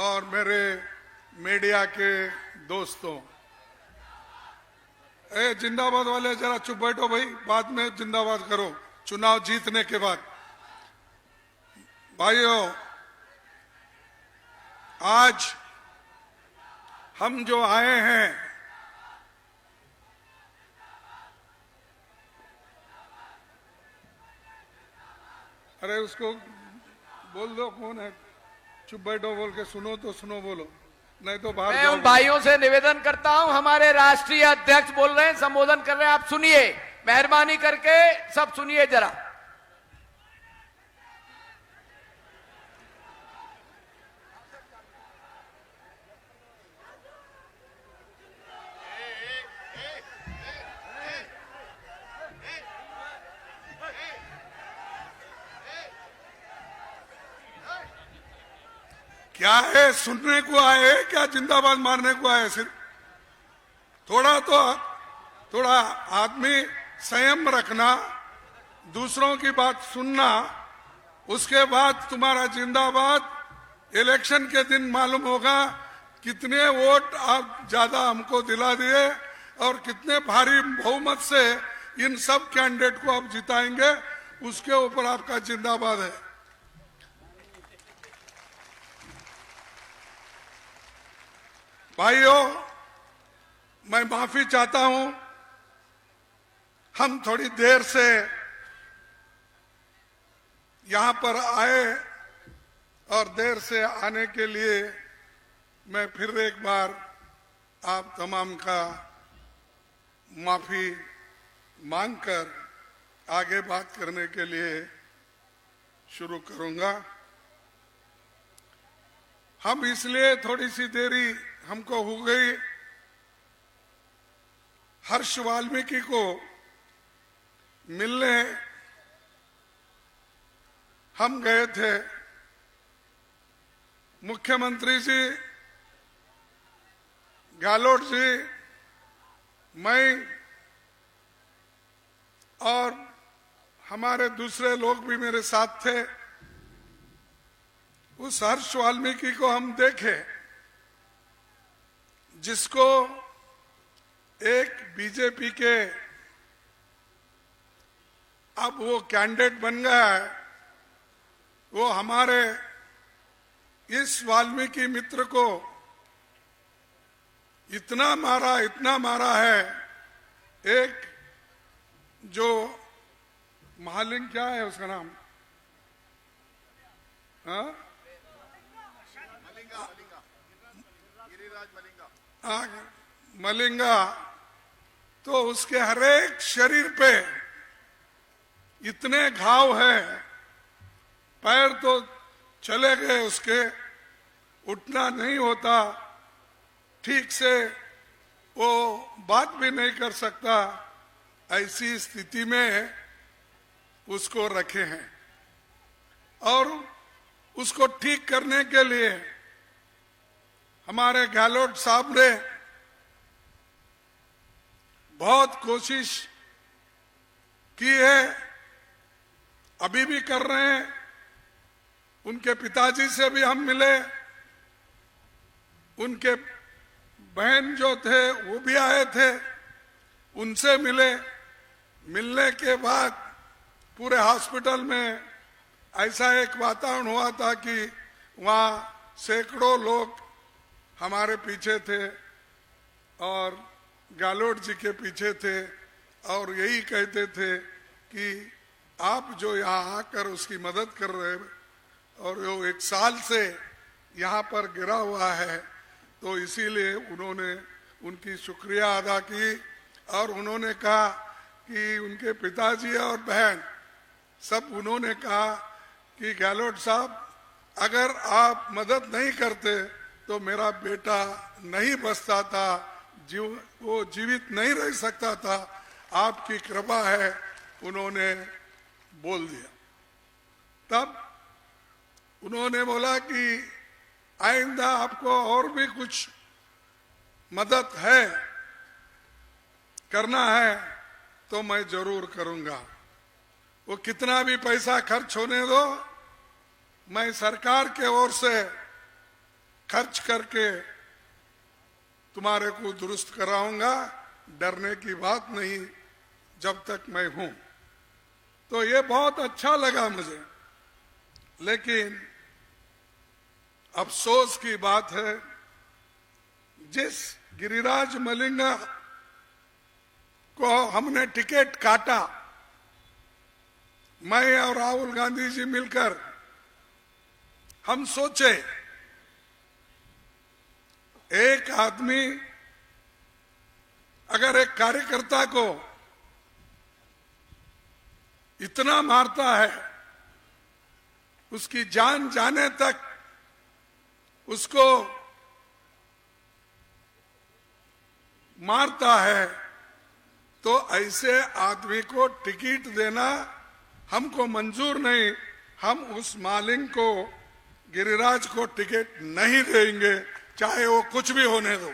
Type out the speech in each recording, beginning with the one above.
और मेरे मीडिया के दोस्तों, जिंदाबाद वाले जरा चुप बैठो भाई, बाद में जिंदाबाद करो चुनाव जीतने के बाद। भाइयों, आज हम जो आए हैं, अरे उसको बोल दो कौन है, चुप बैठो बोल के सुनो तो सुनो, बोलो नहीं तो बाहर। मैं उन भाइयों से निवेदन करता हूं, हमारे राष्ट्रीय अध्यक्ष बोल रहे हैं, संबोधन कर रहे हैं, आप सुनिए, मेहरबानी करके सब सुनिए जरा। क्या है, सुनने को आए क्या जिंदाबाद मारने को आए? सिर्फ थोड़ा आदमी संयम रखना, दूसरों की बात सुनना, उसके बाद तुम्हारा जिंदाबाद इलेक्शन के दिन मालूम होगा कितने वोट आप ज्यादा हमको दिला दिए और कितने भारी बहुमत से इन सब कैंडिडेट को आप जिताएंगे, उसके ऊपर आपका जिंदाबाद है। भाइयों, मैं माफी चाहता हूं, हम थोड़ी देर से यहां पर आए और देर से आने के लिए मैं फिर एक बार आप तमाम का माफी मांगकर आगे बात करने के लिए शुरू करूंगा। हम इसलिए थोड़ी सी देरी हमको हो गई, हर्ष वाल्मीकि को मिलने हम गए थे। मुख्यमंत्री जी, गहलोत जी, मैं और हमारे दूसरे लोग भी मेरे साथ थे। उस हर्ष वाल्मीकि को हम देखे जिसको एक बीजेपी के अब वो कैंडिडेट बन गया है, वो हमारे इस वाल्मीकि मित्र को इतना मारा है। एक जो महालिंग, क्या है उसका नाम, हाँ, मलिंगा, तो उसके हरेक शरीर पे इतने घाव है, पैर तो चले गए उसके, उठना नहीं होता, ठीक से वो बात भी नहीं कर सकता, ऐसी स्थिति में उसको रखे हैं। और उसको ठीक करने के लिए हमारे गहलोत साहब ने बहुत कोशिश की है, अभी भी कर रहे हैं। उनके पिताजी से भी हम मिले, उनके बहन जो थे वो भी आए थे, उनसे मिले। मिलने के बाद पूरे हॉस्पिटल में ऐसा एक वातावरण हुआ था कि वहाँ सैकड़ों लोग हमारे पीछे थे और गहलोत जी के पीछे थे और यही कहते थे कि आप जो यहाँ आकर उसकी मदद कर रहे और वो 1 साल से यहाँ पर गिरा हुआ है, तो इसीलिए उन्होंने उनकी शुक्रिया अदा की और उन्होंने कहा कि उनके पिताजी और बहन सब उन्होंने कहा कि गहलोत साहब, अगर आप मदद नहीं करते तो मेरा बेटा नहीं बचता था, वो जीवित नहीं रह सकता था, आपकी कृपा है, उन्होंने बोल दिया। तब उन्होंने बोला कि आइंदा आपको और भी कुछ मदद है, करना है तो मैं जरूर करूंगा। वो कितना भी पैसा खर्च होने दो, मैं सरकार के ओर से खर्च करके तुम्हारे को दुरुस्त कराऊंगा, डरने की बात नहीं जब तक मैं हूं। तो ये बहुत अच्छा लगा मुझे, लेकिन अफसोस की बात है जिस गिरिराज मलिंगा को हमने टिकट काटा, मैं और राहुल गांधी जी मिलकर हम सोचे एक आदमी अगर एक कार्यकर्ता को इतना मारता है, उसकी जान जाने तक उसको मारता है, तो ऐसे आदमी को टिकट देना हमको मंजूर नहीं। हम उस मालिंग को, गिरिराज को टिकट नहीं देंगे, चाहे वो कुछ भी होने दो,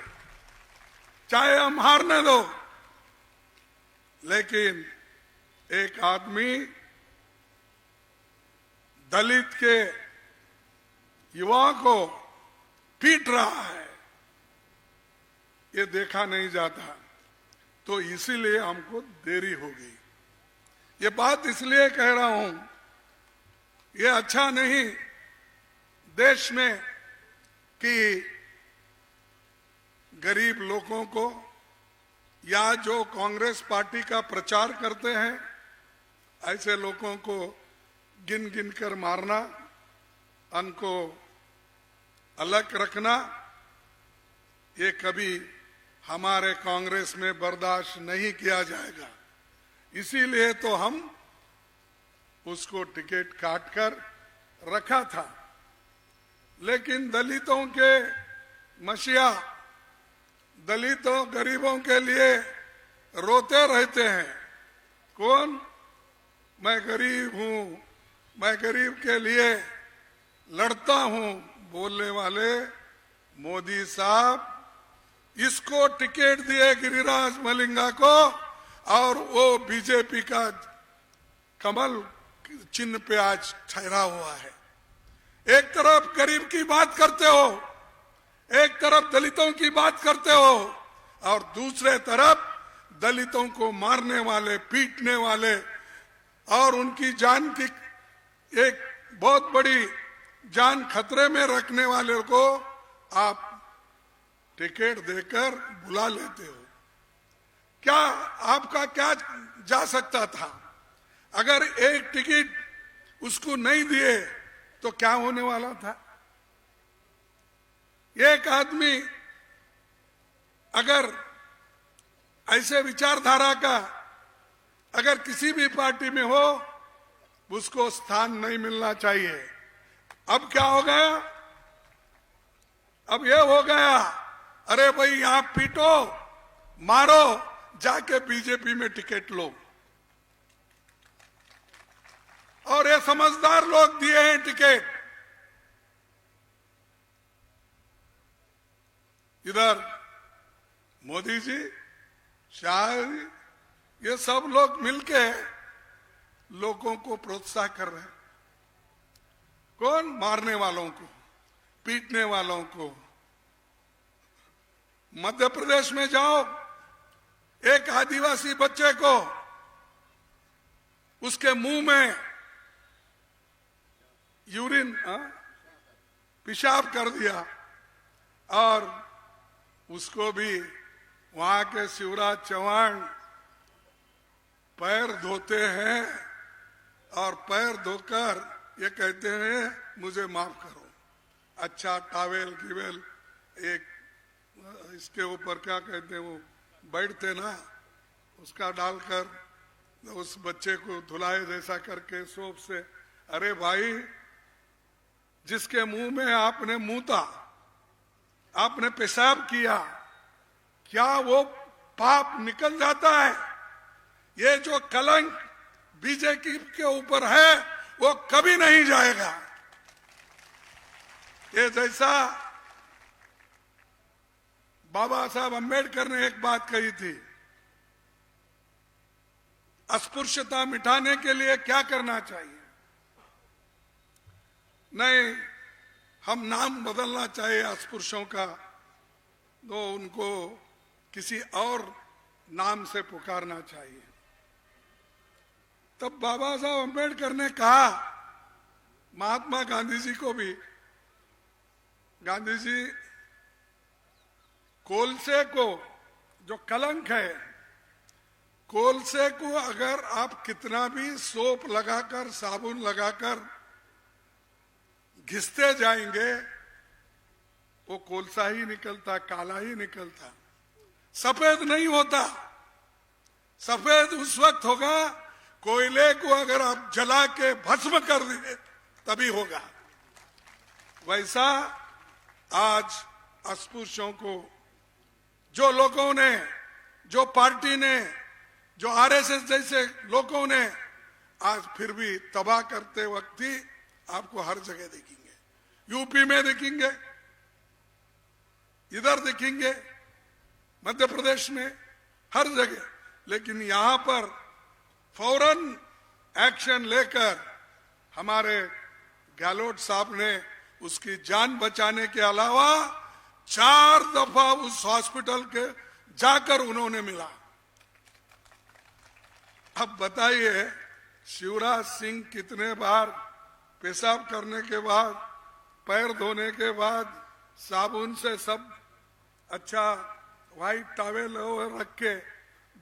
चाहे हम हारने दो। लेकिन एक आदमी दलित के युवा को पीट रहा है, ये देखा नहीं जाता। तो इसीलिए हमको देरी हो गई। ये बात इसलिए कह रहा हूं, ये अच्छा नहीं देश में कि गरीब लोगों को या जो कांग्रेस पार्टी का प्रचार करते हैं ऐसे लोगों को गिन गिन कर मारना, उनको अलग रखना, ये कभी हमारे कांग्रेस में बर्दाश्त नहीं किया जाएगा। इसीलिए तो हम उसको टिकट काट कर रखा था। लेकिन दलितों के मसीहा, दलितों गरीबों के लिए रोते रहते हैं। कौन? मैं गरीब हूं, मैं गरीब के लिए लड़ता हूं बोलने वाले मोदी साहब, इसको टिकट दिए गिरिराज मलिंगा को, और वो बीजेपी का कमल चिन्ह पे आज ठहरा हुआ है। एक तरफ गरीब की बात करते हो, एक तरफ दलितों की बात करते हो, और दूसरे तरफ दलितों को मारने वाले, पीटने वाले और उनकी जान की एक बहुत बड़ी जान खतरे में रखने वाले को आप टिकट देकर बुला लेते हो। क्या आपका क्या जा सकता था? अगर एक टिकट उसको नहीं दिए तो क्या होने वाला था? एक आदमी अगर ऐसे विचारधारा का अगर किसी भी पार्टी में हो, उसको स्थान नहीं मिलना चाहिए। अब क्या हो गया? अब यह हो गया, अरे भाई आप पीटो, मारो, जाके बीजेपी में टिकट लो। और ये समझदार लोग दिए हैं टिकट। इधर मोदी जी, शाह जी, ये सब लोग मिलके लोगों को प्रोत्साहन कर रहे हैं। कौन? मारने वालों को, पीटने वालों को। मध्य प्रदेश में जाओ, एक आदिवासी बच्चे को उसके मुंह में यूरिन, पेशाब कर दिया, और उसको भी वहां के शिवराज चौहान पैर धोते हैं और पैर धोकर ये कहते हैं मुझे माफ करो। अच्छा टावेल गिवेल एक इसके ऊपर क्या कहते हैं वो बैठते ना, उसका डालकर उस बच्चे को धुलाए जैसा करके सोप से। अरे भाई, जिसके मुंह में आपने मूता, आपने पेशाब किया, क्या वो पाप निकल जाता है? ये जो कलंक बीजेपी के ऊपर है वो कभी नहीं जाएगा। ये जैसा बाबा साहब अम्बेडकर ने एक बात कही थी, अस्पृश्यता मिटाने के लिए क्या करना चाहिए? नहीं, हम नाम बदलना चाहिए अस्पृश्यों का, तो उनको किसी और नाम से पुकारना चाहिए। तब बाबा साहब अम्बेडकर ने कहा महात्मा गांधी जी को भी, गांधी जी कोलसे को, जो कलंक है, कोलसे को अगर आप कितना भी सोप लगाकर, साबुन लगाकर घिसते जाएंगे, वो कोलसा ही निकलता, काला ही निकलता, सफेद नहीं होता। सफेद उस वक्त होगा कोयले को अगर आप जला के भस्म कर दिए तभी होगा। वैसा आज अस्पृश्यों को जो लोगों ने, जो पार्टी ने, जो आरएसएस जैसे लोगों ने आज फिर भी तबाह करते वक्त ही आपको हर जगह देखेंगे। यूपी में देखेंगे, इधर देखेंगे, मध्य प्रदेश में, हर जगह। लेकिन यहां पर फौरन एक्शन लेकर हमारे गहलोत साहब ने उसकी जान बचाने के अलावा 4 दफा उस हॉस्पिटल के जाकर उन्होंने मिला। अब बताइए शिवराज सिंह कितने बार पेशाब करने के बाद, पैर धोने के बाद साबुन से सब अच्छा व्हाइट टॉवेल रख के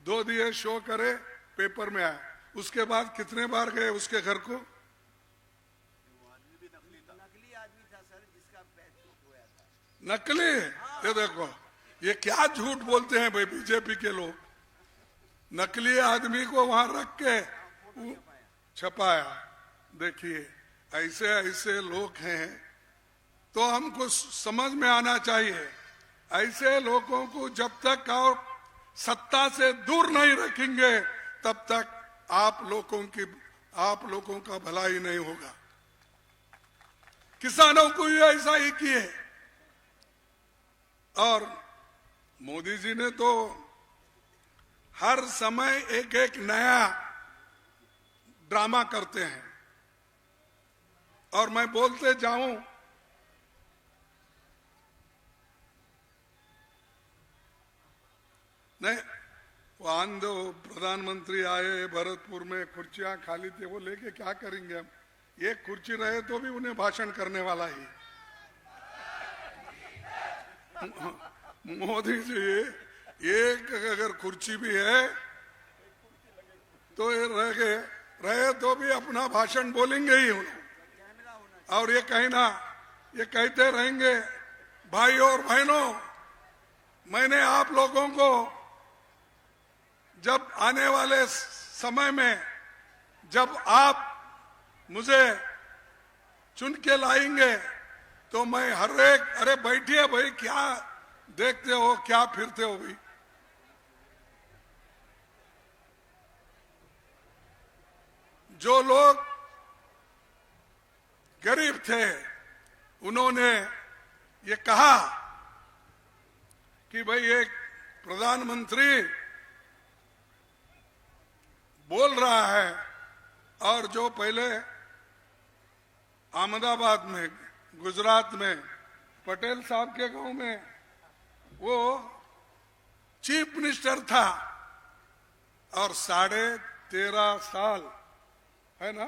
2 दिए, शो करे, पेपर में आया। उसके बाद कितने बार गए उसके घर को? नकली आदमी था सर, जिसका पैर हुआ था। नकली? ये देखो, ये क्या झूठ बोलते हैं भाई बीजेपी के लोग। नकली आदमी को वहां रख के छपाया। देखिए ऐसे ऐसे लोग हैं, तो हमको समझ में आना चाहिए। ऐसे लोगों को जब तक आप सत्ता से दूर नहीं रखेंगे तब तक आप लोगों का भलाई नहीं होगा। किसानों को भी ऐसा ही किए। और मोदी जी ने तो हर समय एक एक नया ड्रामा करते हैं। और मैं बोलते जाऊं, नहीं वो आंदो प्रधानमंत्री आए, भरतपुर में कुर्सियां खाली थी, वो लेके क्या करेंगे हम? एक कुर्सी रहे तो भी उन्हें भाषण करने वाला ही। मोदी जी एक अगर कुर्सी भी है तो ये रहे तो भी अपना भाषण बोलेंगे ही उन्हें। और ये कहते रहेंगे, भाई और बहनों, मैंने आप लोगों को जब आने वाले समय में जब आप मुझे चुन के लाएंगे तो मैं हर एक, अरे बैठिए भाई, क्या देखते हो, क्या फिरते हो भाई। जो लोग गरीब थे उन्होंने ये कहा कि भाई एक प्रधानमंत्री बोल रहा है, और जो पहले अहमदाबाद में, गुजरात में, पटेल साहब के गांव में वो चीफ मिनिस्टर था और 13.5 साल, है ना,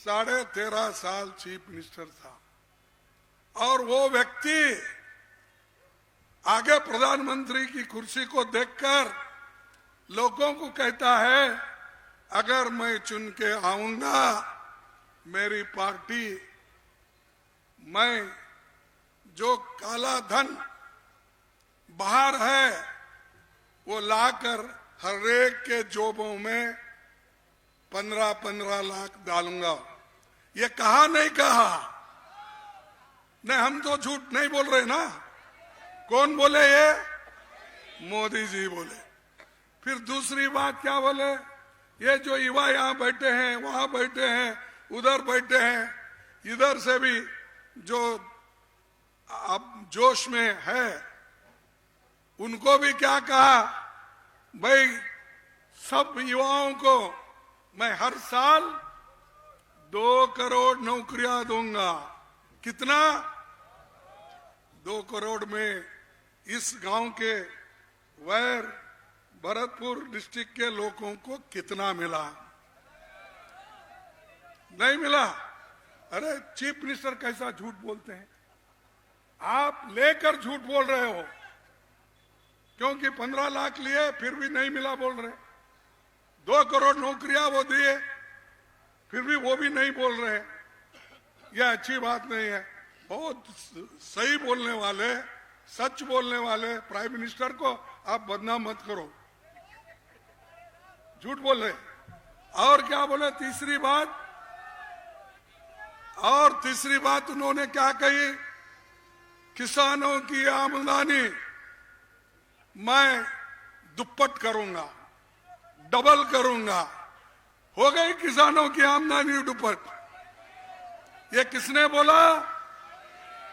13.5 साल चीफ मिनिस्टर था। और वो व्यक्ति आगे प्रधानमंत्री की कुर्सी को देखकर लोगों को कहता है, अगर मैं चुन के आऊंगा, मेरी पार्टी, मैं जो काला धन बाहर है वो लाकर हर एक के जोबों में 15-15 लाख डालूंगा। ये कहा नहीं कहा? नहीं, हम तो झूठ नहीं बोल रहे ना। कौन बोले? ये मोदी जी बोले। फिर दूसरी बात क्या बोले? ये जो युवा यहाँ बैठे हैं, वहां बैठे हैं, उधर बैठे हैं, इधर से भी जो अब जोश में है, उनको भी क्या कहा, भाई सब युवाओं को मैं हर साल 2 करोड़ नौकरियां दूंगा। कितना 2 करोड़ में इस गांव के वैर भरतपुर डिस्ट्रिक्ट के लोगों को कितना मिला? नहीं मिला। अरे चीफ मिनिस्टर कैसा झूठ बोलते हैं, आप लेकर झूठ बोल रहे हो, क्योंकि 15 लाख लिए फिर भी नहीं मिला बोल रहे। 2 करोड़ नौकरियां वो दिए फिर भी वो भी नहीं बोल रहे। यह अच्छी बात नहीं है। बहुत सही बोलने वाले, सच बोलने वाले प्राइम मिनिस्टर को आप बदनाम मत करो, झूठ बोल रहे। और क्या बोले? तीसरी बात उन्होंने क्या कही? किसानों की आमदनी मैं दुप्पट करूंगा, डबल करूंगा। हो गई किसानों की आमदनी दुप्पट। ये किसने बोला?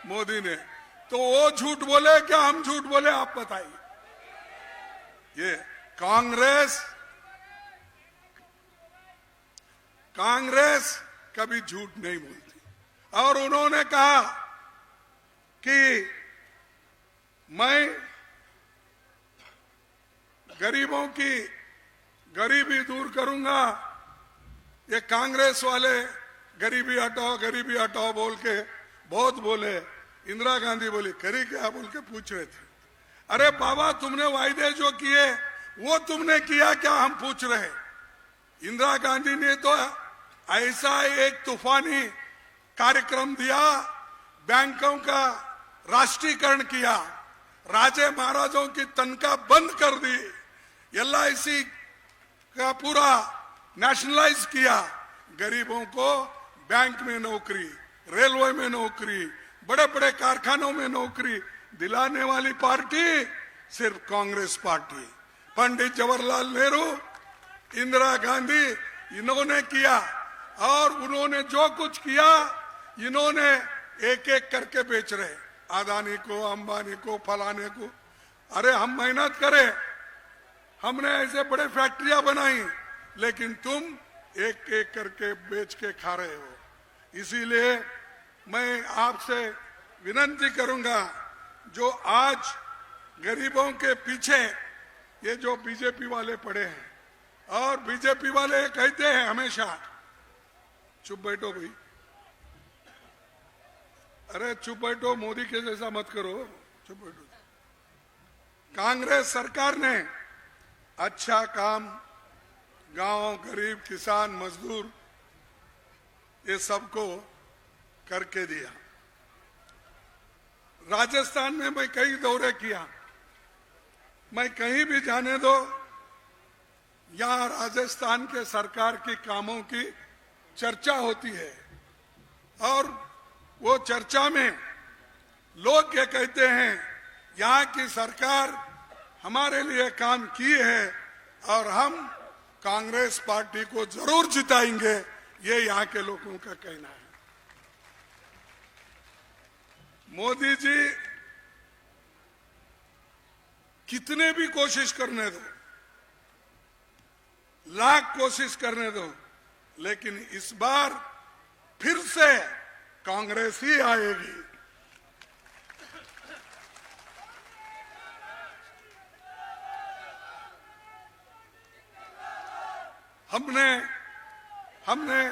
मोदी ने। तो वो झूठ बोले क्या हम झूठ बोले? आप बताइए। ये कांग्रेस कभी झूठ नहीं बोलती। और उन्होंने कहा कि मैं गरीबों की गरीबी दूर करूंगा। ये कांग्रेस वाले गरीबी हटाओ बोल के बहुत बोले। इंदिरा गांधी बोली करी क्या बोल के पूछ रहे थे। अरे बाबा, तुमने वायदे जो किए वो तुमने किया क्या, हम पूछ रहे। इंदिरा गांधी ने तो ऐसा एक तूफानी कार्यक्रम दिया, बैंकों का राष्ट्रीयकरण किया, राजे महाराजों की तनख्वाह बंद कर दी, LIC का पूरा नेशनलाइज किया, गरीबों को बैंक में नौकरी, रेलवे में नौकरी, बड़े बड़े कारखानों में नौकरी दिलाने वाली पार्टी सिर्फ कांग्रेस पार्टी। पंडित जवाहरलाल नेहरू, इंदिरा गांधी, इन्होंने किया। और उन्होंने जो कुछ किया इन्होंने एक एक करके बेच रहे, अदानी को, अंबानी को, फलाने को। अरे हम मेहनत करें, हमने ऐसे बड़े फैक्ट्रियां बनाई, लेकिन तुम एक एक करके बेच के खा रहे हो। इसीलिए मैं आपसे विनती करूंगा, जो आज गरीबों के पीछे ये जो बीजेपी वाले पड़े हैं, और बीजेपी वाले कहते हैं हमेशा, चुप बैठो भाई, अरे चुप बैठो, मोदी के जैसा मत करो, चुप बैठो। कांग्रेस सरकार ने अच्छा काम गांव, गरीब, किसान, मजदूर, ये सबको करके दिया। राजस्थान में मैं कई दौरे किया, मैं कहीं भी जाने दो, यहाँ राजस्थान के सरकार के कामों की चर्चा होती है। और वो चर्चा में लोग क्या कहते हैं, यहाँ की सरकार हमारे लिए काम की है और हम कांग्रेस पार्टी को जरूर जिताएंगे, ये यहाँ के लोगों का कहना है। मोदी जी कितने भी कोशिश करने दो, लाख कोशिश करने दो, लेकिन इस बार फिर से कांग्रेस ही आएगी। हमने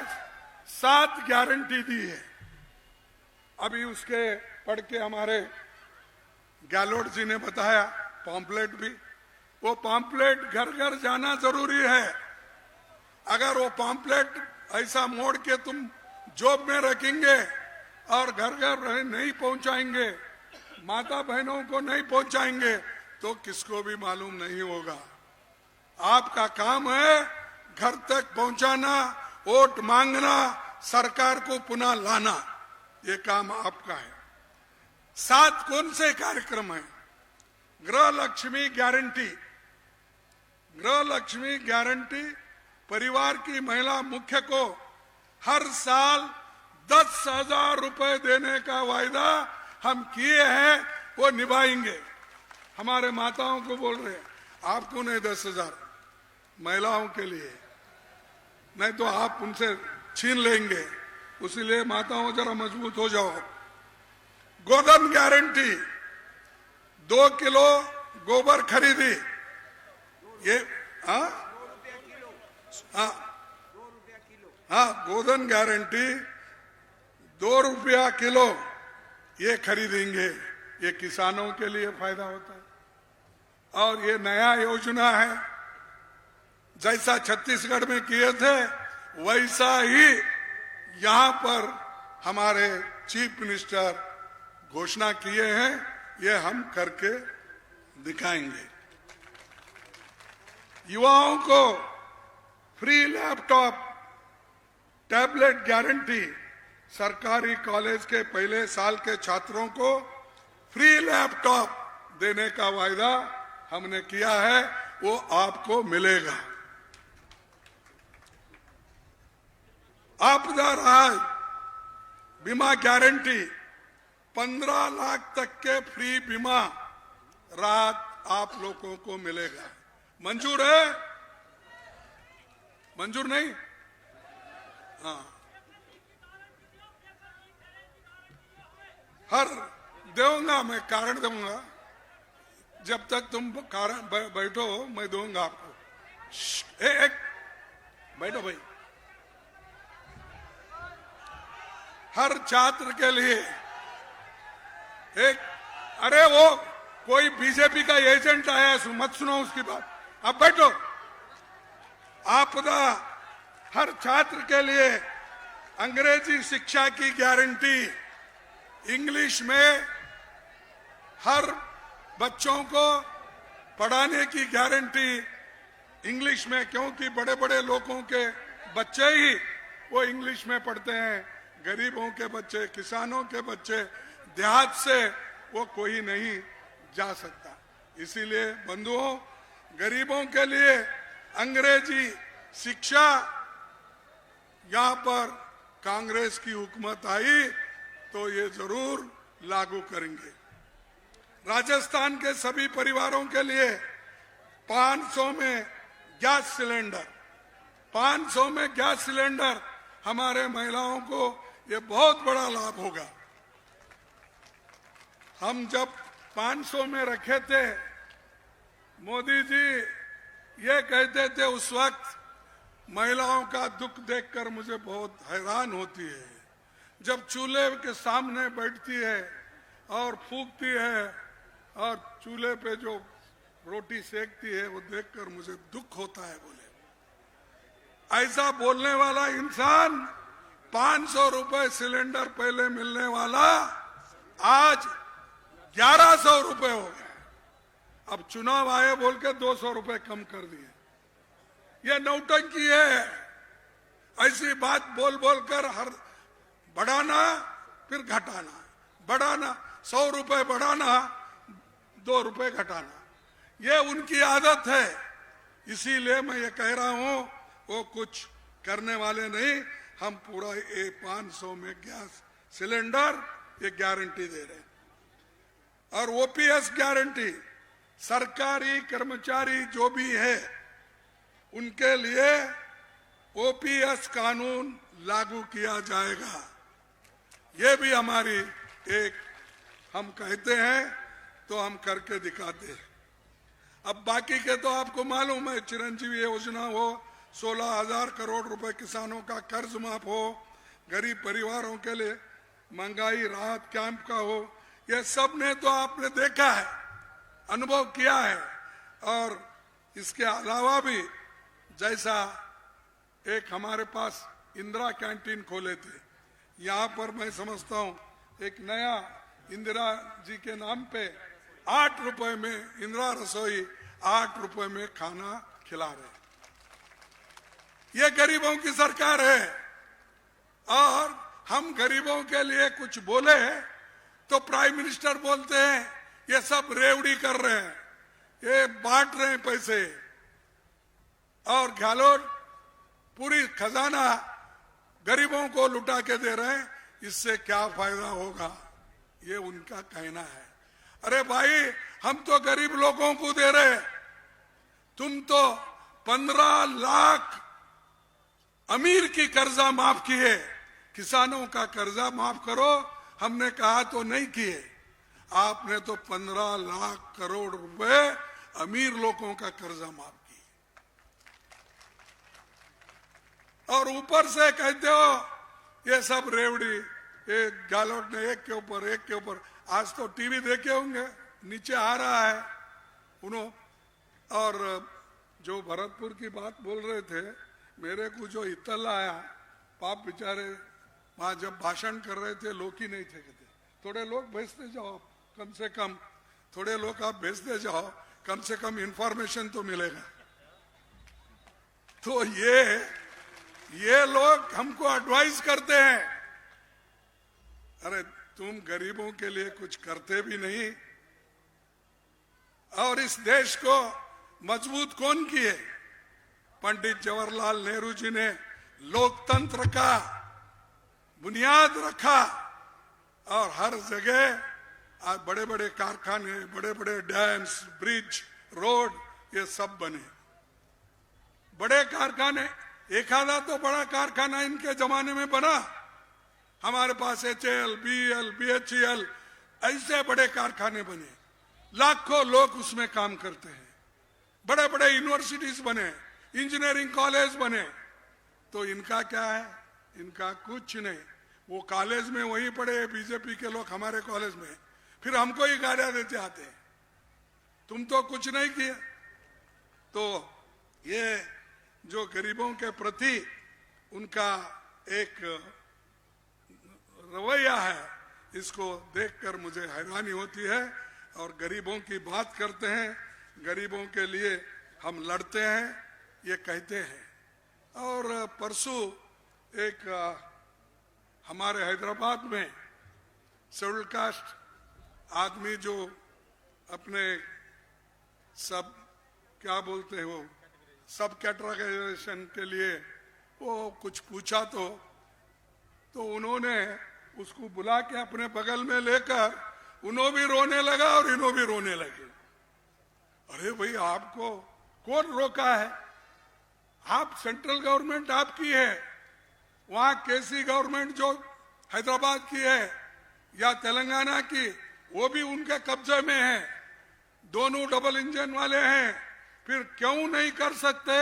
7 गारंटी दी है। अभी उसके पढ़ के हमारे गहलोत जी ने बताया, पॉम्पलेट भी, वो पॉम्पलेट घर घर जाना जरूरी है। अगर वो पॉम्पलेट ऐसा मोड़ के तुम जॉब में रखेंगे और घर घर नहीं पहुंचाएंगे, माता बहनों को नहीं पहुंचाएंगे, तो किसको भी मालूम नहीं होगा। आपका काम है घर तक पहुंचाना, वोट मांगना, सरकार को पुनः लाना, ये काम आपका है। 7 कौन से कार्यक्रम है? गृह लक्ष्मी गारंटी, गृह लक्ष्मी गारंटी, परिवार की महिला मुख्य को हर साल 10,000 रुपए देने का वायदा हम किए हैं, वो निभाएंगे। हमारे माताओं को बोल रहे हैं, आपको नहीं 10,000, महिलाओं के लिए, नहीं तो आप उनसे छीन लेंगे। उसीलिए माताओं जरा मजबूत हो जाओ, गोधन गारंटी, 2 किलो गोबर खरीदी, ये हाँ गोधन गारंटी 2 रुपया किलो ये खरीदेंगे, ये किसानों के लिए फायदा होता है। और ये नया योजना है, जैसा छत्तीसगढ़ में किए थे वैसा ही यहाँ पर हमारे चीफ मिनिस्टर घोषणा किए हैं, ये हम करके दिखाएंगे। युवाओं को फ्री लैपटॉप टैबलेट गारंटी, सरकारी कॉलेज के पहले साल के छात्रों को फ्री लैपटॉप देने का वायदा हमने किया है, वो आपको मिलेगा। आपदा राहत बीमा गारंटी, 15 लाख तक के फ्री बीमा राहत आप लोगों को मिलेगा। मंजूर है? मंजूर नहीं? हाँ, हर दूंगा, मैं कारण दूंगा, जब तक तुम कारण बैठो मैं दूंगा आपको। एक बैठो भाई। हर छात्र के लिए एक, अरे वो कोई बीजेपी का एजेंट आया, मत सुनो उसकी बात, आप बैठो। आपदा हर छात्र के लिए अंग्रेजी शिक्षा की गारंटी, इंग्लिश में हर बच्चों को पढ़ाने की गारंटी इंग्लिश में, क्योंकि बड़े बड़े लोगों के बच्चे ही वो इंग्लिश में पढ़ते हैं, गरीबों के बच्चे, किसानों के बच्चे, देहात से वो कोई नहीं जा सकता। इसीलिए बंधुओं, गरीबों के लिए अंग्रेजी शिक्षा यहाँ पर कांग्रेस की हुकूमत आई तो ये जरूर लागू करेंगे। राजस्थान के सभी परिवारों के लिए 500 में गैस सिलेंडर, 500 में गैस सिलेंडर हमारे महिलाओं को ये बहुत बड़ा लाभ होगा। हम जब 500 में रखे थे, मोदी जी ये कहते थे, उस वक्त महिलाओं का दुख देखकर मुझे बहुत हैरान होती है। जब चूल्हे के सामने बैठती है और फूंकती है और चूल्हे पे जो रोटी सेकती है वो देखकर मुझे दुख होता है। बोले ऐसा बोलने वाला इंसान, 500 रुपए सिलेंडर पहले मिलने वाला आज 1100 रुपए हो गया। अब चुनाव आए बोल के 200 रुपए कम कर दिए। ये नौटंकी है। ऐसी बात बोल बोल कर हर बढ़ाना फिर घटाना, बढ़ाना, 100 रुपए बढ़ाना, 2 रुपए घटाना, ये उनकी आदत है। इसीलिए मैं ये कह रहा हूं, वो कुछ करने वाले नहीं। हम पूरा ये 500 में गैस सिलेंडर ये गारंटी दे रहे हैं। और ओपीएस गारंटी, सरकारी कर्मचारी जो भी है उनके लिए ओपीएस कानून लागू किया जाएगा। ये भी हमारी एक, हम कहते हैं तो हम करके दिखाते हैं। अब बाकी के तो आपको मालूम है, चिरंजीवी योजना हो, 16,000 करोड़ रुपए किसानों का कर्ज माफ हो, गरीब परिवारों के लिए महंगाई राहत कैंप का हो, ये सब ने तो आपने देखा है, अनुभव किया है। और इसके अलावा भी जैसा एक हमारे पास इंदिरा कैंटीन खोले थे, यहाँ पर मैं समझता हूँ एक नया इंदिरा जी के नाम पे 8 रुपए में इंदिरा रसोई, 8 रुपए में खाना खिला रहे। ये गरीबों की सरकार है। और हम गरीबों के लिए कुछ बोले तो प्राइम मिनिस्टर बोलते हैं ये सब रेवड़ी कर रहे हैं, ये बांट रहे हैं पैसे। और गहलोत पूरी खजाना गरीबों को लुटा के दे रहे हैं, इससे क्या फायदा होगा, ये उनका कहना है। अरे भाई, हम तो गरीब लोगों को दे रहे, तुम तो 15 लाख अमीर की कर्जा माफ किए, किसानों का कर्जा माफ करो हमने कहा तो नहीं किए। आपने तो 15 लाख करोड़ रुपए अमीर लोगों का कर्जा माफ किया और ऊपर से कहते हो ये सब रेवड़ी, ये गहलोत ने एक के ऊपर। आज तो टीवी देखे होंगे, नीचे आ रहा है उन्होंने। और जो भरतपुर की बात बोल रहे थे, मेरे को जो इत्तला आया, पाप बेचारे वहां जब भाषण कर रहे थे लोग ही नहीं थे, कहते थोड़े लोग भेजते जाओ, कम से कम थोड़े लोग आप भेजते जाओ, कम से कम इंफॉर्मेशन तो मिलेगा। तो ये लोग हमको एडवाइस करते हैं, अरे तुम गरीबों के लिए कुछ करते भी नहीं। और इस देश को मजबूत कौन किए? पंडित जवाहरलाल नेहरू जी ने लोकतंत्र का बुनियाद रखा और हर जगह आज बड़े बड़े कारखाने, बड़े बड़े डैम्स, ब्रिज, रोड, ये सब बने। बड़े कारखाने, एक आधा तो बड़ा कारखाना इनके जमाने में बना। हमारे पास HAL, BEL, BHEL ऐसे बड़े कारखाने बने, लाखों लोग उसमें काम करते हैं। बड़े बड़े यूनिवर्सिटीज बने, इंजीनियरिंग कॉलेज बने। तो इनका क्या है? इनका कुछ नहीं। वो कॉलेज में वही पढ़े, बीजेपी के लोग हमारे कॉलेज में, फिर हमको ही गालियां देते आते हैं, तुम तो कुछ नहीं किए। तो ये जो गरीबों के प्रति उनका एक रवैया है, इसको देखकर मुझे हैरानी होती है। और गरीबों की बात करते हैं, गरीबों के लिए हम लड़ते हैं, ये कहते हैं। और परसों एक हमारे हैदराबाद में शेड्यूल कास्ट आदमी जो अपने सब क्या बोलते हैं वो सब कैटेगराइजेशन के लिए वो कुछ पूछा, तो उन्होंने उसको बुला के अपने बगल में लेकर उन्हों भी रोने लगा और इन्हों भी रोने लगे। अरे भाई, आपको कौन रोका है? आप सेंट्रल गवर्नमेंट आपकी है, वहां केसी गवर्नमेंट जो हैदराबाद की है या तेलंगाना की, वो भी उनके कब्जे में है। दोनों डबल इंजन वाले हैं, फिर क्यों नहीं कर सकते?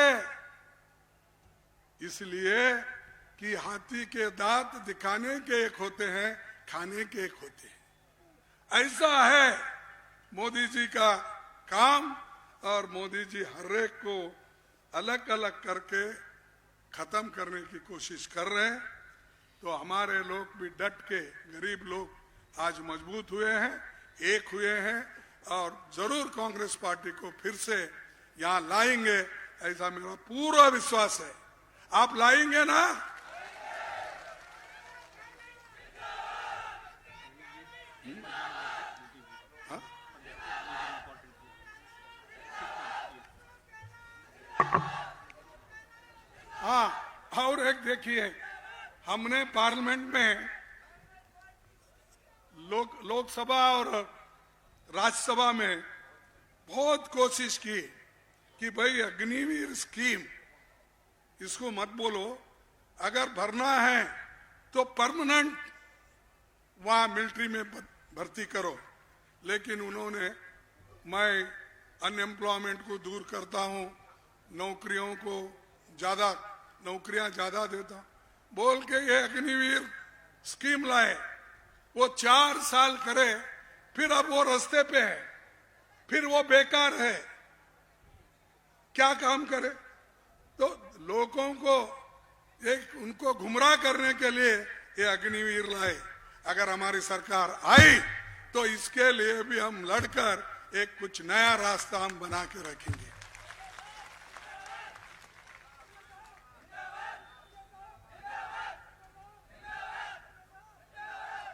इसलिए कि हाथी के दांत दिखाने के एक होते हैं, खाने के एक होते हैं। ऐसा है मोदी जी का काम। और मोदी जी हर एक को अलग अलग करके खत्म करने की कोशिश कर रहे हैं। तो हमारे लोग भी डट के, गरीब लोग आज मजबूत हुए हैं, एक हुए हैं और जरूर कांग्रेस पार्टी को फिर से यहाँ लाएंगे, ऐसा मेरा पूरा विश्वास है। आप लाएंगे ना? हाँ, और एक देखिए, हमने पार्लियामेंट में लोकसभा और राज्यसभा में बहुत कोशिश की कि भाई अग्निवीर स्कीम इसको मत बोलो, अगर भरना है तो परमानेंट वहां मिलिट्री में भर्ती करो। लेकिन उन्होंने, मैं अनएम्प्लॉयमेंट को दूर करता हूं, नौकरियां ज्यादा देता बोल के ये अग्निवीर स्कीम लाए। वो 4 साल करे, फिर अब वो रास्ते पे है, फिर वो बेकार है, क्या काम करे? तो लोगों को उनको गुमराह करने के लिए ये अग्निवीर लाए। अगर हमारी सरकार आई तो इसके लिए भी हम लड़कर एक कुछ नया रास्ता हम बना के रखेंगे।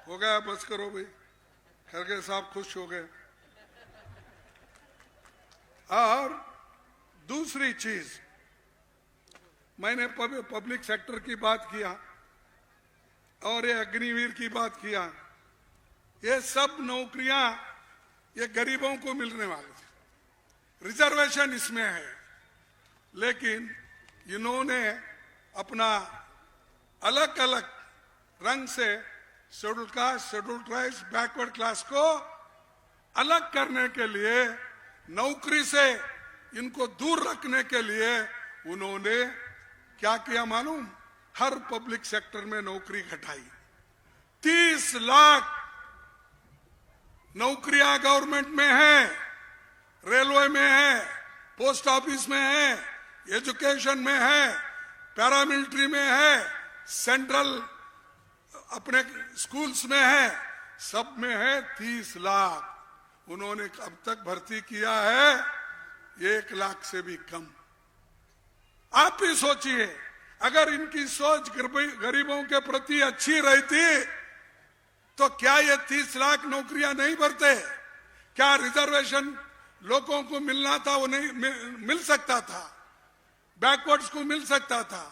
हो गया, बस करो भाई, खरगे साहब खुश हो गए। और दूसरी चीज, मैंने पब्लिक सेक्टर की बात किया और ये अग्निवीर की बात किया। ये सब नौकरियां ये गरीबों को मिलने वाली थी, रिजर्वेशन इसमें है। लेकिन इन्होंने अपना अलग अलग रंग से schedule caste, schedule tribes, backward class को अलग करने के लिए, नौकरी से इनको दूर रखने के लिए उन्होंने क्या किया मालूम? हर पब्लिक सेक्टर में नौकरी घटाई। 30 लाख नौकरियां गवर्नमेंट में है, रेलवे में है, पोस्ट ऑफिस में है, एजुकेशन में है, पैरामिलिट्री में है, सेंट्रल अपने स्कूल्स में है, सब में है 30 लाख। उन्होंने अब तक भर्ती किया है 1 लाख से भी कम। आप भी सोचिए, अगर इनकी सोच गरीबों के प्रति अच्छी रहती तो क्या ये 30 लाख नौकरियां नहीं भरते? क्या रिजर्वेशन लोगों को मिलना था वो नहीं मिल सकता था? बैकवर्ड्स को मिल सकता था,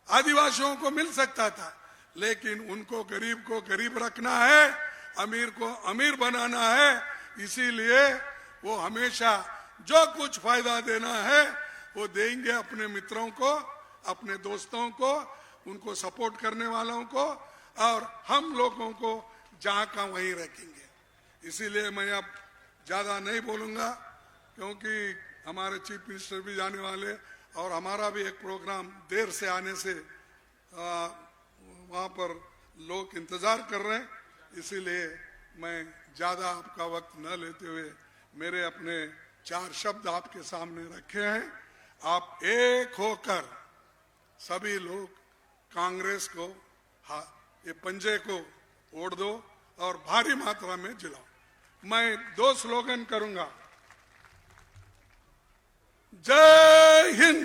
आदिवासियों को मिल सकता था, लेकिन उनको गरीब को गरीब रखना है, अमीर को अमीर बनाना है। इसीलिए वो हमेशा जो कुछ फायदा देना है वो देंगे अपने मित्रों को, अपने दोस्तों को, उनको सपोर्ट करने वालों को, और हम लोगों को जहां का वहीं रखेंगे। इसीलिए मैं अब ज्यादा नहीं बोलूंगा, क्योंकि हमारे चीफ मिनिस्टर भी जाने वाले और हमारा भी एक प्रोग्राम देर से आने से वहां पर लोग इंतजार कर रहे हैं। इसीलिए मैं ज्यादा आपका वक्त न लेते हुए मेरे अपने 4 शब्द आपके सामने रखे हैं। आप एक होकर सभी लोग कांग्रेस को ये पंजे को ओढ़ दो और भारी मात्रा में जिलाओ। मैं 2 स्लोगन करूंगा। जय हिंद।